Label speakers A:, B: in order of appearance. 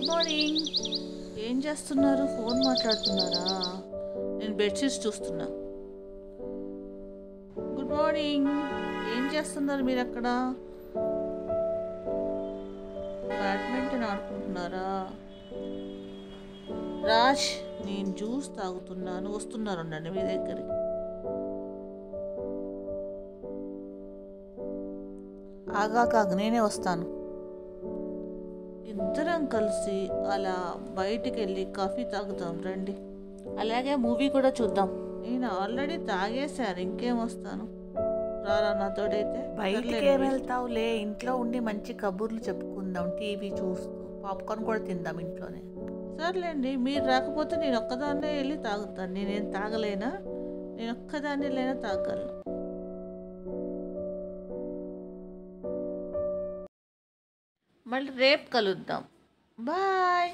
A: Morning. ఏం చేస్తున్నారు? Phone మాట్లాడుతున్నారా? నేను బెడ్షీట్స్ చూస్తున్నా. Good morning. ఏం చేస్తున్నారు మీరు అక్కడ? బ్యాడ్మింటన్ ఆడుకుంటున్నారా? రాజ్, నేను జ్యూస్ తాగుతున్నాను. వస్తున్నారు ఉండండి మీ దగ్గరికి. ఆగాకాగ నేనే వస్తాను. ఇద్దరం కలిసి అలా బయటికి వెళ్ళి కాఫీ తాగుతాం రండి. అలాగే మూవీ కూడా చూద్దాం. నేను ఆల్రెడీ తాగేశాను, ఇంకేం వస్తాను. రారా నాతోడైతే.
B: బయటికి ఏం వెళ్తావులే, ఇంట్లో ఉండి మంచి కబుర్లు చెప్పుకుందాం, టీవీ చూస్తూ పాప్కార్న్ కూడా తిందాం ఇంట్లోనే.
A: సర్లేండి, మీరు రాకపోతే నేను ఒక్కదాన్నే వెళ్ళి తాగుతాను. నేనేం తాగలేనా? నేను ఒక్కదాన్ని లేనా తాగలను. మళ్ళీ రేపు కలుద్దాం. బాయ్.